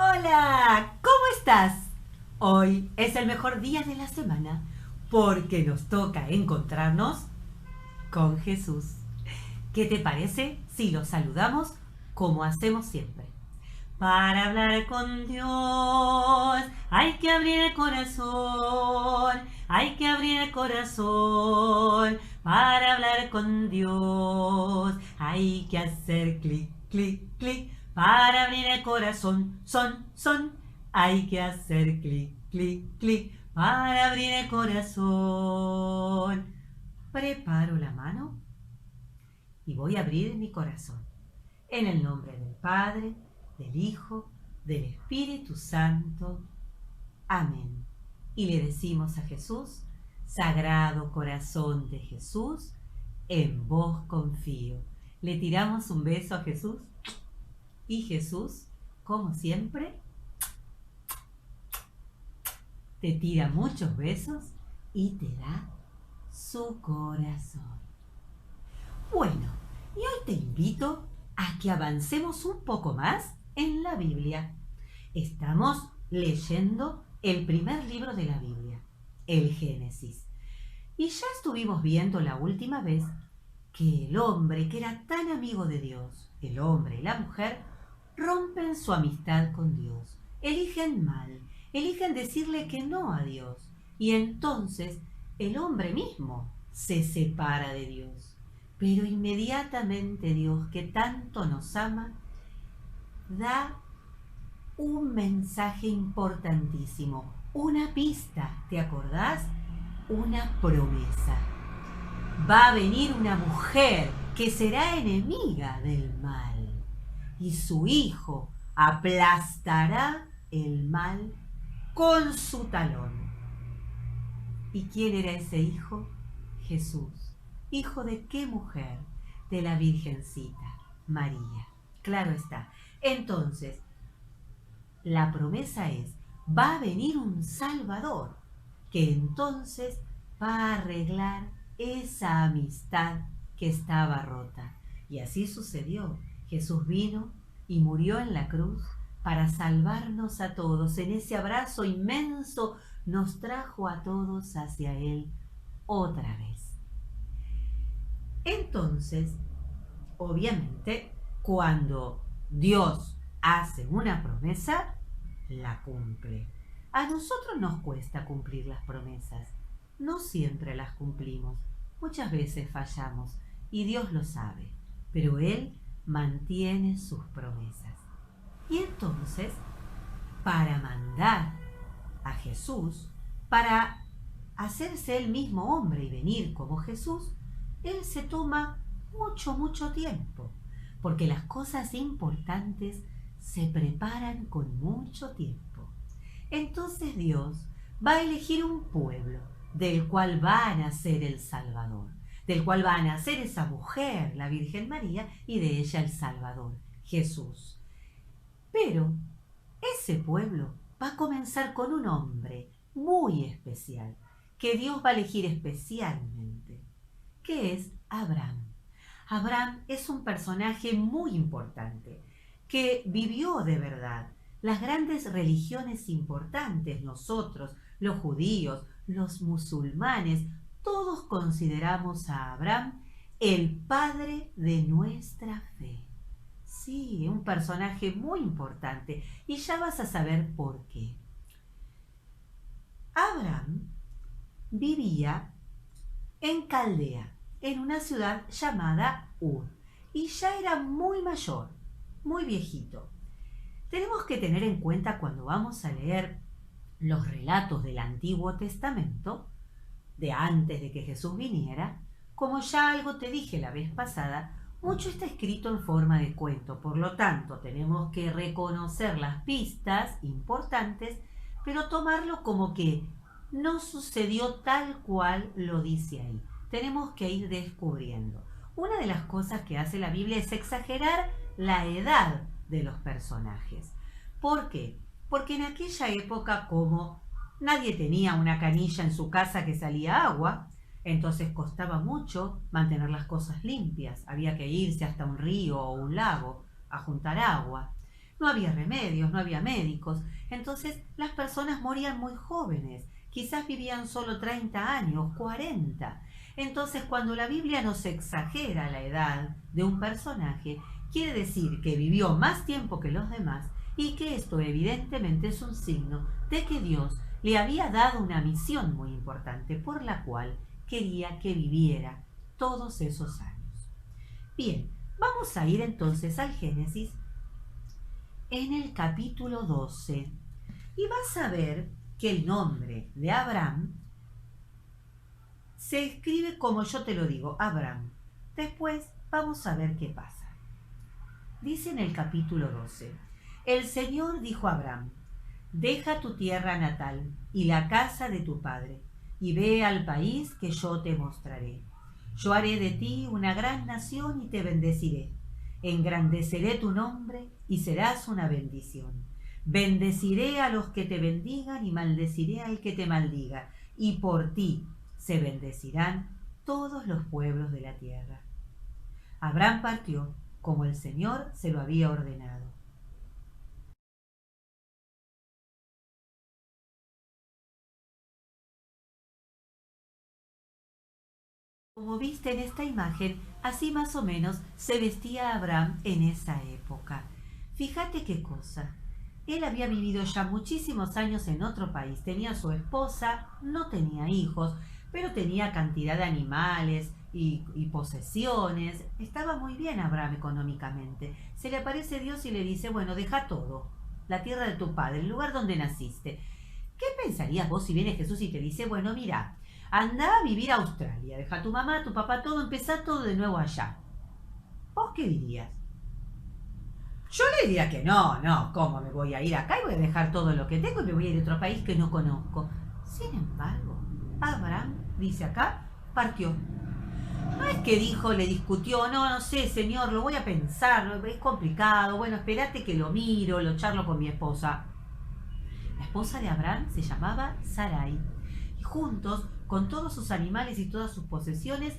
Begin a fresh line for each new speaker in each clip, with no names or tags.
Hola, ¿cómo estás? Hoy es el mejor día de la semana porque nos toca encontrarnos con Jesús. ¿Qué te parece si lo saludamos como hacemos siempre? Para hablar con Dios hay que abrir el corazón, hay que abrir el corazón. Para hablar con Dios hay que hacer clic, clic, clic. Para abrir el corazón, son. Hay que hacer clic, clic, clic. Para abrir el corazón. Preparo la mano y voy a abrir mi corazón. En el nombre del Padre, del Hijo, del Espíritu Santo. Amén. Y le decimos a Jesús: Sagrado Corazón de Jesús, en vos confío. Le tiramos un beso a Jesús y Jesús, como siempre, te tira muchos besos y te da su corazón. Bueno, y hoy te invito a que avancemos un poco más en la Biblia. Estamos leyendo el primer libro de la Biblia, el Génesis. Y ya estuvimos viendo la última vez que el hombre que era tan amigo de Dios, el hombre y la mujer, rompen su amistad con Dios, eligen mal, eligen decirle que no a Dios. Y entonces el hombre mismo se separa de Dios. Pero inmediatamente Dios, que tanto nos ama, da un mensaje importantísimo, una pista, ¿te acordás? Una promesa. Va a venir una mujer que será enemiga del mal y su hijo aplastará el mal con su talón. ¿Y quién era ese hijo? Jesús. ¿Hijo de qué mujer? De la Virgencita, María. Claro está. Entonces, la promesa es: va a venir un Salvador que entonces va a arreglar esa amistad que estaba rota. Y así sucedió. Jesús vino y murió en la cruz para salvarnos a todos. En ese abrazo inmenso nos trajo a todos hacia Él otra vez. Entonces, obviamente, cuando Dios hace una promesa, la cumple. A nosotros nos cuesta cumplir las promesas. No siempre las cumplimos. Muchas veces fallamos y Dios lo sabe, pero Él mantiene sus promesas. Y entonces, para mandar a Jesús, para hacerse Él mismo hombre y venir como Jesús, Él se toma mucho tiempo, porque las cosas importantes se preparan con mucho tiempo. Entonces Dios va a elegir un pueblo del cual va a nacer el Salvador, del cual va a nacer esa mujer, la Virgen María, y de ella el Salvador, Jesús. Pero ese pueblo va a comenzar con un hombre muy especial, que Dios va a elegir especialmente, que es Abraham. Abraham es un personaje muy importante, que vivió de verdad las grandes religiones importantes. Nosotros, los judíos, los musulmanes, todos consideramos a Abraham el padre de nuestra fe. Sí, un personaje muy importante, y ya vas a saber por qué. Abraham vivía en Caldea, en una ciudad llamada Ur, y ya era muy mayor, muy viejito. Tenemos que tener en cuenta, cuando vamos a leer los relatos del Antiguo Testamento, de antes de que Jesús viniera, como ya algo te dije la vez pasada, mucho está escrito en forma de cuento. Por lo tanto, tenemos que reconocer las pistas importantes, pero tomarlo como que no sucedió tal cual lo dice ahí. Tenemos que ir descubriendo. Una de las cosas que hace la Biblia es exagerar la edad de los personajes. ¿Por qué? Porque en aquella época, como nadie tenía una canilla en su casa que salía agua, entonces costaba mucho mantener las cosas limpias. Había que irse hasta un río o un lago a juntar agua. no había remedios, no había médicos. Entonces las personas morían muy jóvenes, quizás vivían solo 30 años, 40. Entonces cuando la Biblia nos exagera la edad de un personaje, quiere decir que vivió más tiempo que los demás y que esto evidentemente es un signo de que Dios le había dado una misión muy importante por la cual quería que viviera todos esos años. Bien, vamos a ir entonces al Génesis en el capítulo 12 y vas a ver que el nombre de Abraham se escribe como yo te lo digo, Abraham. Después vamos a ver qué pasa. Dice en el capítulo 12, el Señor dijo a Abraham, deja tu tierra natal y la casa de tu padre, y ve al país que yo te mostraré. Yo haré de ti una gran nación y te bendeciré. Engrandeceré tu nombre y serás una bendición. Bendeciré a los que te bendigan y maldeciré al que te maldiga, y por ti se bendecirán todos los pueblos de la tierra. Abraham partió como el Señor se lo había ordenado. Como viste en esta imagen, así más o menos se vestía Abraham en esa época. Fíjate qué cosa. Él había vivido ya muchísimos años en otro país, tenía su esposa, no tenía hijos, pero tenía cantidad de animales y posesiones. Estaba muy bien Abraham económicamente. Se le aparece Dios y le dice, bueno, deja todo, la tierra de tu padre, el lugar donde naciste. ¿Qué pensarías vos si viene Jesús y te dice, bueno, mira, anda a vivir a Australia, deja a tu mamá, a tu papá, todo, empezá todo de nuevo allá? ¿Vos qué dirías? Yo le diría que no, ¿cómo me voy a ir acá y voy a dejar todo lo que tengo y me voy a ir a otro país que no conozco? Sin embargo, Abraham, dice acá, partió. No es que dijo, le discutió, no sé, señor, lo voy a pensar, es complicado, bueno, espérate que lo miro, lo charlo con mi esposa. La esposa de Abraham se llamaba Sarai. Y juntos, con todos sus animales y todas sus posesiones,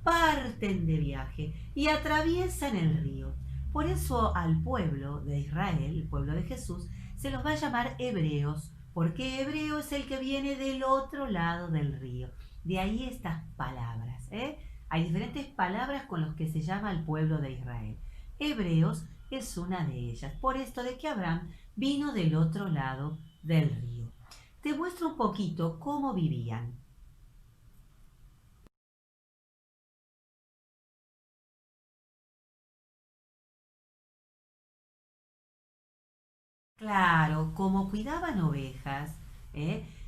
parten de viaje y atraviesan el río. Por eso al pueblo de Israel, el pueblo de Jesús, se los va a llamar hebreos, porque hebreo es el que viene del otro lado del río. De ahí estas palabras. Hay diferentes palabras con las que se llama al pueblo de Israel. Hebreos es una de ellas, por esto de que Abraham vino del otro lado del río. Te muestro un poquito cómo vivían. Claro, como cuidaban ovejas,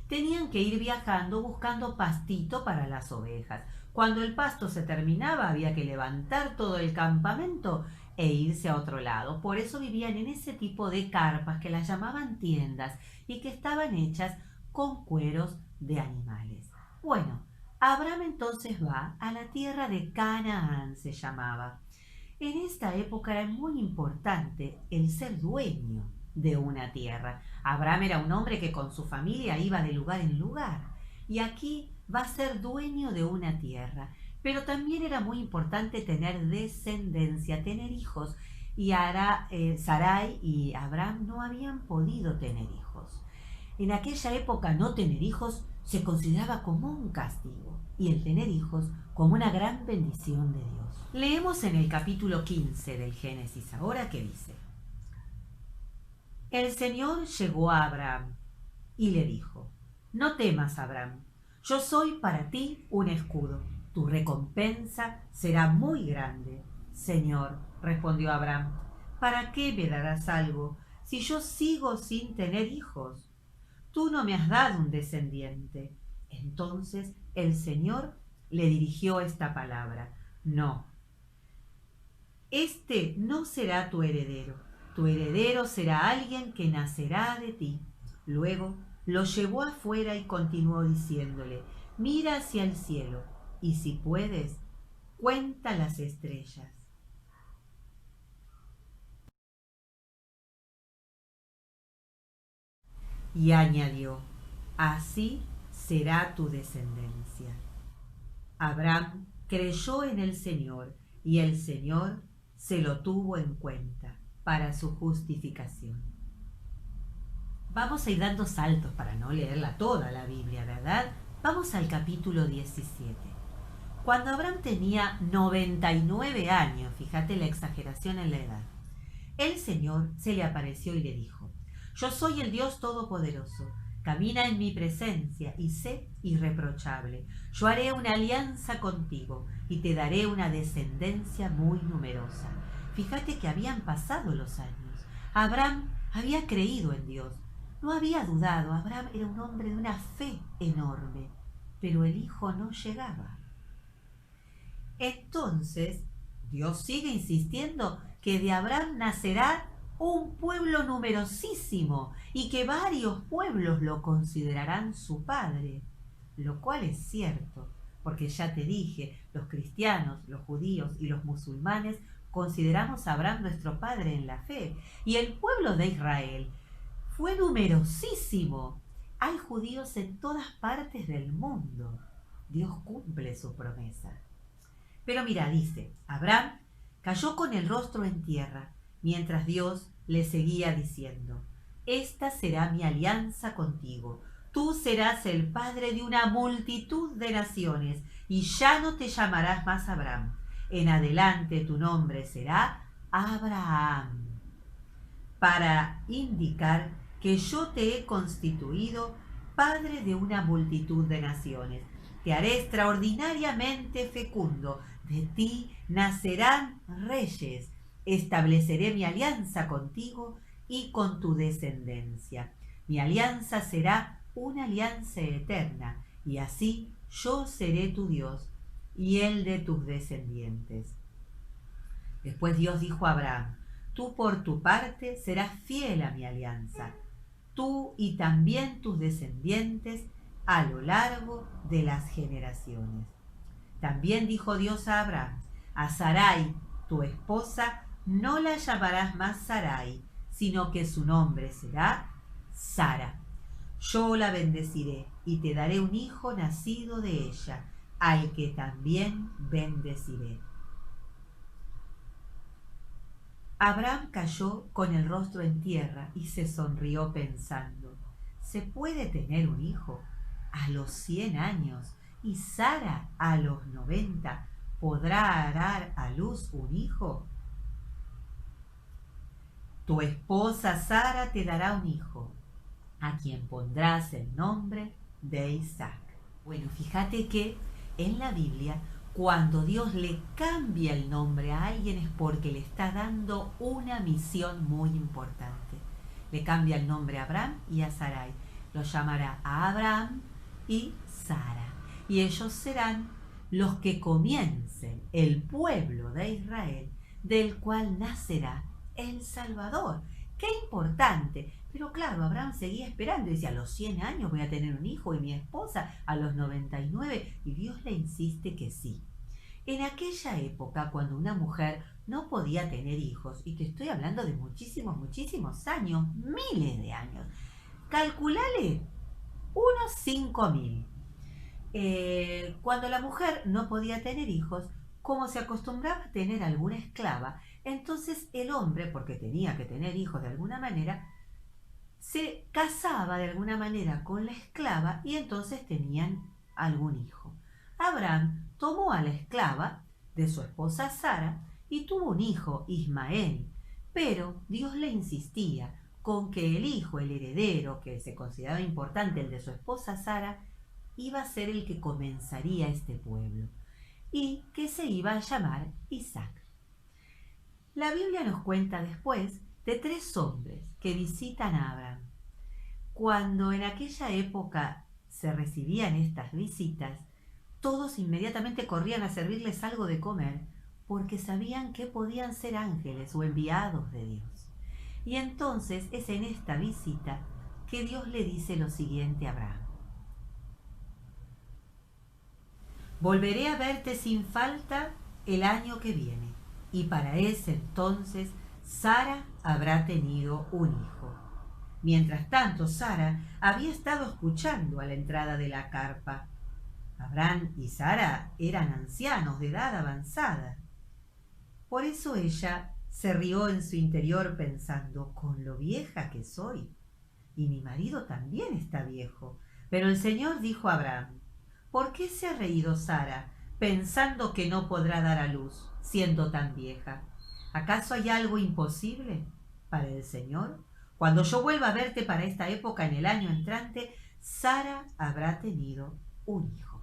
tenían que ir viajando buscando pastito para las ovejas. Cuando el pasto se terminaba, había que levantar todo el campamento e irse a otro lado. Por eso vivían en ese tipo de carpas que las llamaban tiendas y que estaban hechas con cueros de animales. Bueno, Abraham entonces va a la tierra de Canaán, se llamaba. En esta época era muy importante el ser dueño de una tierra. Abraham era un hombre que con su familia iba de lugar en lugar y aquí va a ser dueño de una tierra. Pero también era muy importante tener descendencia, tener hijos. Y Sarai y Abraham no habían podido tener hijos. En aquella época no tener hijos se consideraba como un castigo y el tener hijos como una gran bendición de Dios. Leemos en el capítulo 15 del Génesis ahora que dice: El Señor llegó a Abraham y le dijo: No temas, Abraham, yo soy para ti un escudo. Tu recompensa será muy grande. Señor, respondió Abraham, ¿para qué me darás algo si yo sigo sin tener hijos? Tú no me has dado un descendiente. Entonces el Señor le dirigió esta palabra: No, este no será tu heredero. Tu heredero será alguien que nacerá de ti. Luego lo llevó afuera y continuó diciéndole: Mira hacia el cielo y si puedes, cuenta las estrellas. Y añadió: Así será tu descendencia. Abraham creyó en el Señor y el Señor se lo tuvo en cuenta. para su justificación. Vamos a ir dando saltos para no leerla toda la Biblia, ¿verdad? Vamos al capítulo 17. Cuando Abraham tenía 99 años, fíjate la exageración en la edad, el Señor se le apareció y le dijo: yo soy el Dios Todopoderoso, camina en mi presencia y sé irreprochable. Yo haré una alianza contigo y te daré una descendencia muy numerosa. Fíjate que habían pasado los años. Abraham había creído en Dios, no había dudado. Abraham era un hombre de una fe enorme, pero el hijo no llegaba. Entonces, Dios sigue insistiendo que de Abraham nacerá un pueblo numerosísimo y que varios pueblos lo considerarán su padre, lo cual es cierto, porque ya te dije, los cristianos, los judíos y los musulmanes consideramos a Abraham nuestro padre en la fe, y el pueblo de Israel fue numerosísimo. Hay judíos en todas partes del mundo. Dios cumple su promesa. Pero mira, dice, Abraham cayó con el rostro en tierra, mientras Dios le seguía diciendo: esta será mi alianza contigo. Tú serás el padre de una multitud de naciones, y ya no te llamarás más Abraham. En adelante tu nombre será Abraham, para indicar que yo te he constituido padre de una multitud de naciones. Te haré extraordinariamente fecundo. De ti nacerán reyes. Estableceré mi alianza contigo y con tu descendencia. Mi alianza será una alianza eterna, y así yo seré tu Dios y el de tus descendientes. Después Dios dijo a Abraham: tú por tu parte serás fiel a mi alianza, tú y también tus descendientes a lo largo de las generaciones. También dijo Dios a Abraham: a Sarai, tu esposa, no la llamarás más Sarai, sino que su nombre será Sara. Yo la bendeciré y te daré un hijo nacido de ella, al que también bendeciré. Abraham cayó con el rostro en tierra y se sonrió pensando: ¿se puede tener un hijo a los 100 años y Sara a los 90? ¿Podrá dar a luz un hijo? Tu esposa Sara te dará un hijo, a quien pondrás el nombre de Isaac. Bueno, fíjate que en la Biblia, cuando Dios le cambia el nombre a alguien es porque le está dando una misión muy importante. Le cambia el nombre a Abraham y a Sarai. Lo llamará a Abraham y Sara. Y ellos serán los que comiencen el pueblo de Israel, del cual nacerá el Salvador. ¡Qué importante! Pero claro, Abraham seguía esperando y decía: a los 100 años voy a tener un hijo, y mi esposa a los 99, y Dios le insiste que sí. En aquella época, cuando una mujer no podía tener hijos, y te estoy hablando de muchísimos, muchísimos años, miles de años, calculale unos 5000. Cuando la mujer no podía tener hijos, como se acostumbraba a tener alguna esclava, entonces el hombre, porque tenía que tener hijos de alguna manera, se casaba de alguna manera con la esclava y entonces tenían algún hijo. Abraham tomó a la esclava de su esposa Sara y tuvo un hijo, Ismael, pero Dios le insistía con que el hijo, el heredero, que se consideraba importante, el de su esposa Sara, iba a ser el que comenzaría este pueblo y que se iba a llamar Isaac. La Biblia nos cuenta después de 3 hombres que visitan a Abraham. Cuando en aquella época se recibían estas visitas, todos inmediatamente corrían a servirles algo de comer, porque sabían que podían ser ángeles o enviados de Dios. Y entonces es en esta visita que Dios le dice lo siguiente a Abraham: volveré a verte sin falta el año que viene, y para ese entonces Sara habrá tenido un hijo. Mientras tanto, Sara había estado escuchando a la entrada de la carpa. Abraham y Sara eran ancianos de edad avanzada. Por eso ella Se rió en su interior pensando, con lo vieja que soy. Y mi marido también está viejo. Pero el Señor dijo a Abraham, ¿por qué se ha reído Sara, pensando que no podrá dar a luz, siendo tan vieja? ¿Acaso hay algo imposible para el Señor? Cuando yo vuelva a verte para esta época en el año entrante, Sara habrá tenido un hijo.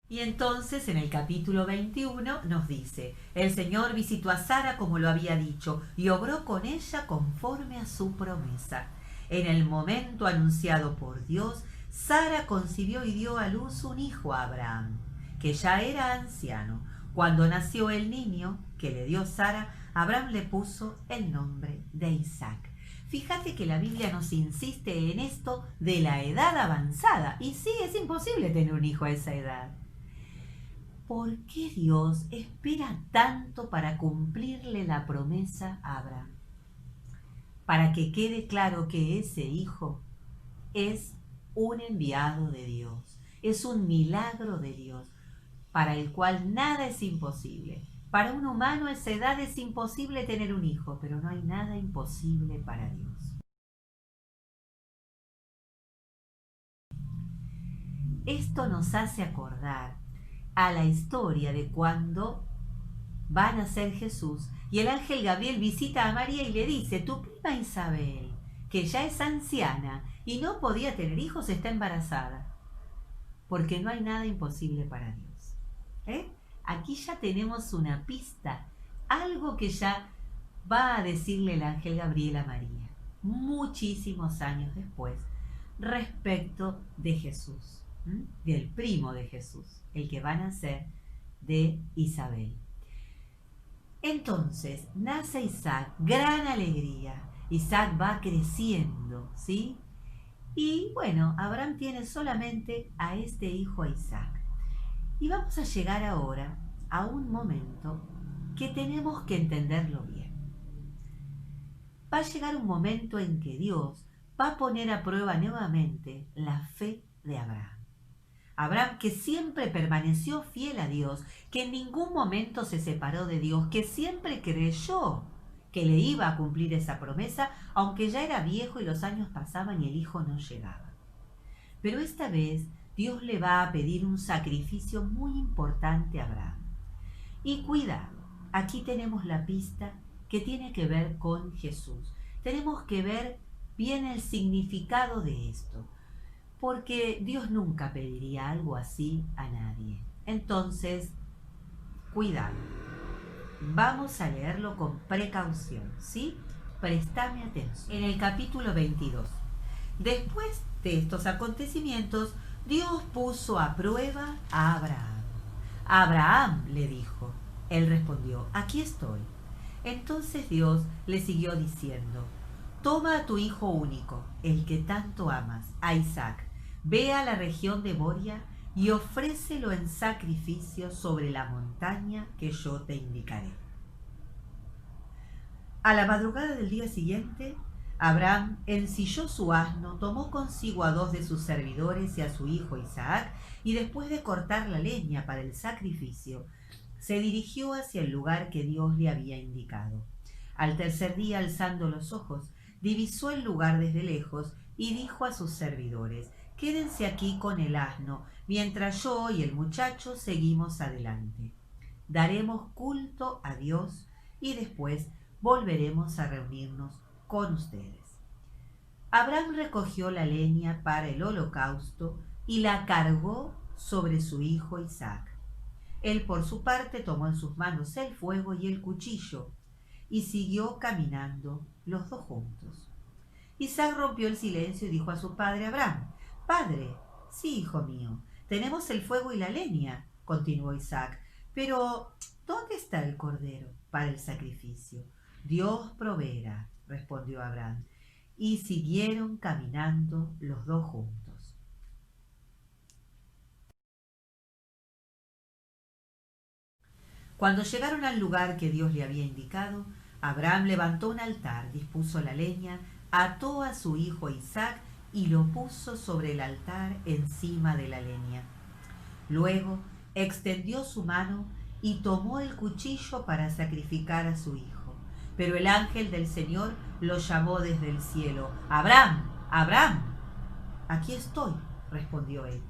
Y entonces en el capítulo 21 nos dice, el Señor visitó a Sara como lo había dicho y obró con ella conforme a su promesa. En el momento anunciado por Dios, Sara concibió y dio a luz un hijo a Abraham, que ya era anciano. Cuando nació el niño que le dio Sara, Abraham le puso el nombre de Isaac. Fíjate que la Biblia nos insiste en esto de la edad avanzada. Y sí, es imposible tener un hijo a esa edad. ¿Por qué Dios espera tanto para cumplirle la promesa a Abraham? Para que quede claro que ese hijo es un enviado de Dios, es un milagro de Dios, para el cual nada es imposible. Para un humano a esa edad es imposible tener un hijo, pero no hay nada imposible para Dios. Esto nos hace acordar a la historia de cuando va a nacer Jesús y el ángel Gabriel visita a María y le dice, tu prima Isabel, que ya es anciana y no podía tener hijos, está embarazada, porque no hay nada imposible para Dios. Aquí ya tenemos una pista, algo que ya va a decirle el ángel Gabriel a María, muchísimos años después, respecto de Jesús, del primo de Jesús, el que va a nacer de Isabel. Entonces, nace Isaac, gran alegría. Isaac va creciendo, ¿sí? Y bueno, Abraham tiene solamente a este hijo, a Isaac. Y vamos a llegar ahora a un momento que tenemos que entenderlo bien. Va a llegar un momento en que Dios va a poner a prueba nuevamente la fe de Abraham. Abraham, que siempre permaneció fiel a Dios, que en ningún momento se separó de Dios, que siempre creyó que le iba a cumplir esa promesa, aunque ya era viejo y los años pasaban y el hijo no llegaba. Pero esta vez Dios le va a pedir un sacrificio muy importante a Abraham. Y cuidado, aquí tenemos la pista que tiene que ver con Jesús. Tenemos que ver bien el significado de esto, porque Dios nunca pediría algo así a nadie. Entonces, cuidado. Vamos a leerlo con precaución, ¿sí? Préstame atención. En el capítulo 22. Después de estos acontecimientos, Dios puso a prueba a Abraham. Abraham, le dijo. Él respondió, aquí estoy. Entonces Dios le siguió diciendo, toma a tu hijo único, el que tanto amas, a Isaac. Ve a la región de Moria y ofrécelo en sacrificio sobre la montaña que yo te indicaré. A la madrugada del día siguiente, Abraham ensilló su asno, tomó consigo a 2 de sus servidores y a su hijo Isaac, y después de cortar la leña para el sacrificio, se dirigió hacia el lugar que Dios le había indicado. Al tercer día, alzando los ojos, divisó el lugar desde lejos y dijo a sus servidores, quédense aquí con el asno, mientras yo y el muchacho seguimos adelante. Daremos culto a Dios y después volveremos a reunirnos con ustedes. Abraham recogió la leña para el holocausto y la cargó sobre su hijo Isaac. Él por su parte tomó en sus manos el fuego y el cuchillo y siguió caminando los dos juntos. Isaac rompió el silencio y dijo a su padre Abraham, Padre, sí, hijo mío, tenemos el fuego y la leña, continuó Isaac, pero ¿dónde está el cordero para el sacrificio? Dios proveerá, respondió Abraham, y siguieron caminando los dos juntos. Cuando llegaron al lugar que Dios le había indicado, Abraham levantó un altar, dispuso la leña, ató a su hijo Isaac y lo puso sobre el altar encima de la leña. Luego extendió su mano y tomó el cuchillo para sacrificar a su hijo. Pero el ángel del Señor lo llamó desde el cielo. «Abraham, Abraham». «Aquí estoy», respondió él.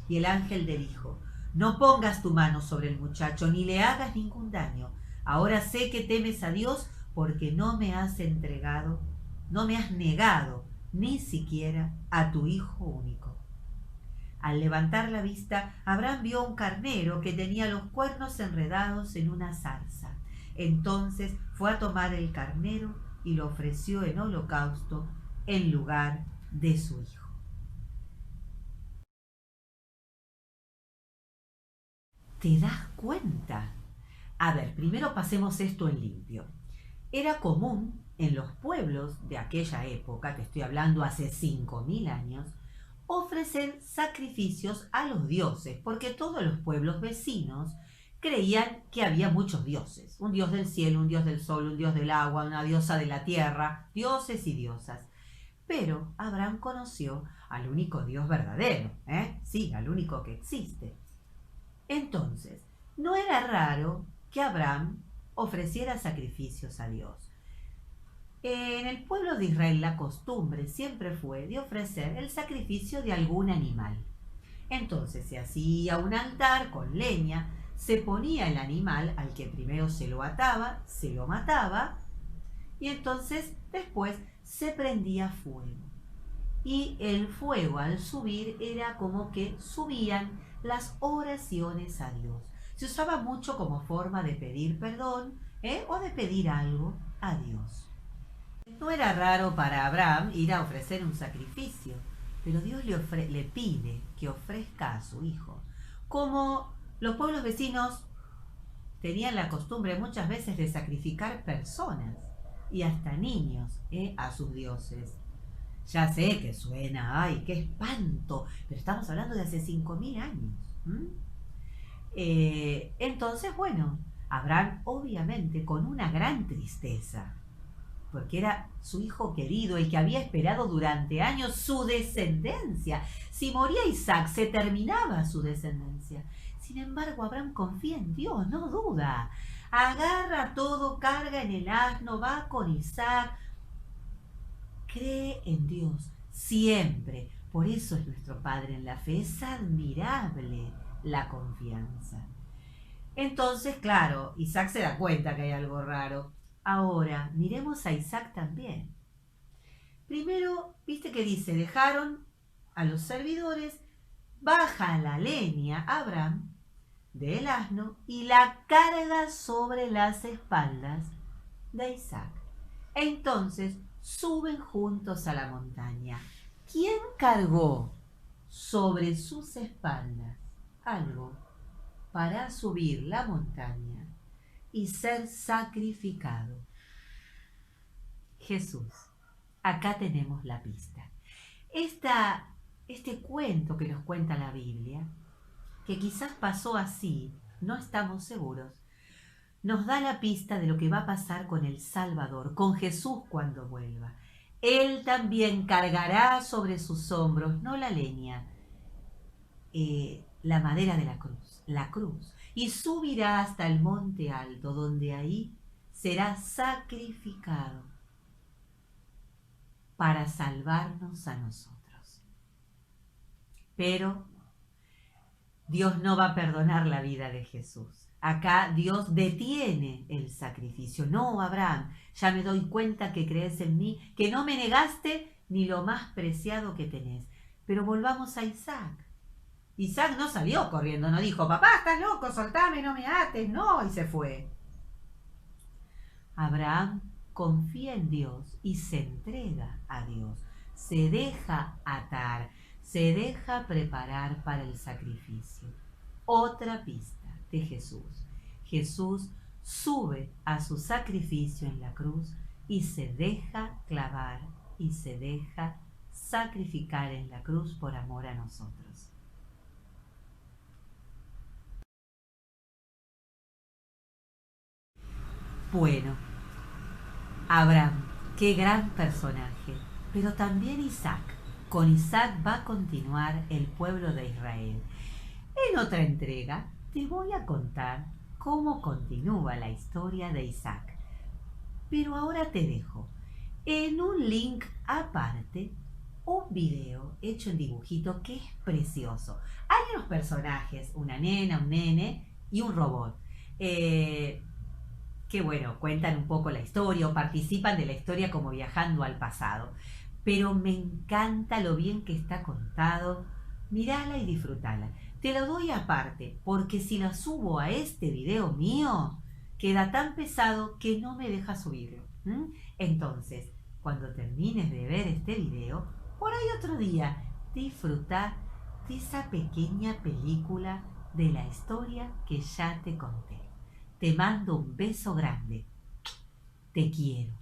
Y el ángel le dijo: «No pongas tu mano sobre el muchacho, ni le hagas ningún daño. Ahora sé que temes a Dios, porque no me has negado ni siquiera a tu hijo único». Al levantar la vista, Abraham vio un carnero que tenía los cuernos enredados en una zarza. Entonces fue a tomar el carnero y lo ofreció en holocausto en lugar de su hijo. ¿Te das cuenta? A ver, primero pasemos esto en limpio. Era común en los pueblos de aquella época, te estoy hablando hace 5000 años, ofrecer sacrificios a los dioses, porque todos los pueblos vecinos creían que había muchos dioses. Un dios del cielo, un dios del sol, un dios del agua, una diosa de la tierra, dioses y diosas. Pero Abraham conoció al único Dios verdadero, sí, al único que existe. Entonces, no era raro que Abraham ofreciera sacrificios a Dios. En el pueblo de Israel la costumbre siempre fue de ofrecer el sacrificio de algún animal. Entonces se hacía un altar con leña, se ponía el animal al que primero se lo ataba, se lo mataba y entonces después se prendía fuego. Y el fuego al subir era como que subían las oraciones a Dios. Se usaba mucho como forma de pedir perdón o de pedir algo a Dios. No era raro para Abraham ir a ofrecer un sacrificio, pero Dios le pide que ofrezca a su hijo. Como los pueblos vecinos tenían la costumbre muchas veces de sacrificar personas y hasta niños a sus dioses. Ya sé que suena, ¡ay, qué espanto! Pero estamos hablando de hace 5000 años. Entonces, bueno, Abraham obviamente con una gran tristeza, porque era su hijo querido, el que había esperado durante años su descendencia. Si moría Isaac, se terminaba su descendencia. Sin embargo, Abraham confía en Dios, no duda. Agarra todo, carga en el asno, va con Isaac. Cree en Dios, siempre. Por eso es nuestro Padre en la fe. Es admirable la confianza. Entonces, claro, Isaac se da cuenta que hay algo raro. Ahora, miremos a Isaac también. Primero, viste que dice, dejaron a los servidores, baja la leña Abraham del asno y la carga sobre las espaldas de Isaac. Entonces suben juntos a la montaña. ¿Quién cargó sobre sus espaldas algo para subir la montaña y ser sacrificado? Jesús. Acá tenemos la pista. Este cuento que nos cuenta la Biblia, que quizás pasó así, no estamos seguros, nos da la pista de lo que va a pasar con el Salvador, con Jesús cuando vuelva. Él también cargará sobre sus hombros, no la leña, la madera de la cruz, y subirá hasta el monte alto, donde ahí será sacrificado para salvarnos a nosotros. Pero Dios no va a perdonar la vida de Jesús. Acá Dios detiene el sacrificio. No, Abraham, ya me doy cuenta que crees en mí, que no me negaste ni lo más preciado que tenés. Pero volvamos a Isaac. Isaac no salió corriendo, no dijo, papá, estás loco, soltame, no me ates, no, y se fue. Abraham confía en Dios y se entrega a Dios. Se deja atar, se deja preparar para el sacrificio. Otra pista de Jesús. Jesús sube a su sacrificio en la cruz y se deja clavar y se deja sacrificar en la cruz por amor a nosotros. Bueno, Abraham, qué gran personaje, pero también Isaac. Con Isaac va a continuar el pueblo de Israel. En otra entrega te voy a contar cómo continúa la historia de Isaac. Pero ahora te dejo en un link aparte un video hecho en dibujito que es precioso. Hay unos personajes, una nena, un nene y un robot. Que bueno, cuentan un poco la historia o participan de la historia como viajando al pasado. Pero me encanta lo bien que está contado. Mirala y disfrutala. Te lo doy aparte, porque si la subo a este video mío, queda tan pesado que no me deja subirlo. Entonces, cuando termines de ver este video, por ahí otro día, disfruta de esa pequeña película de la historia que ya te conté. Te mando un beso grande. Te quiero.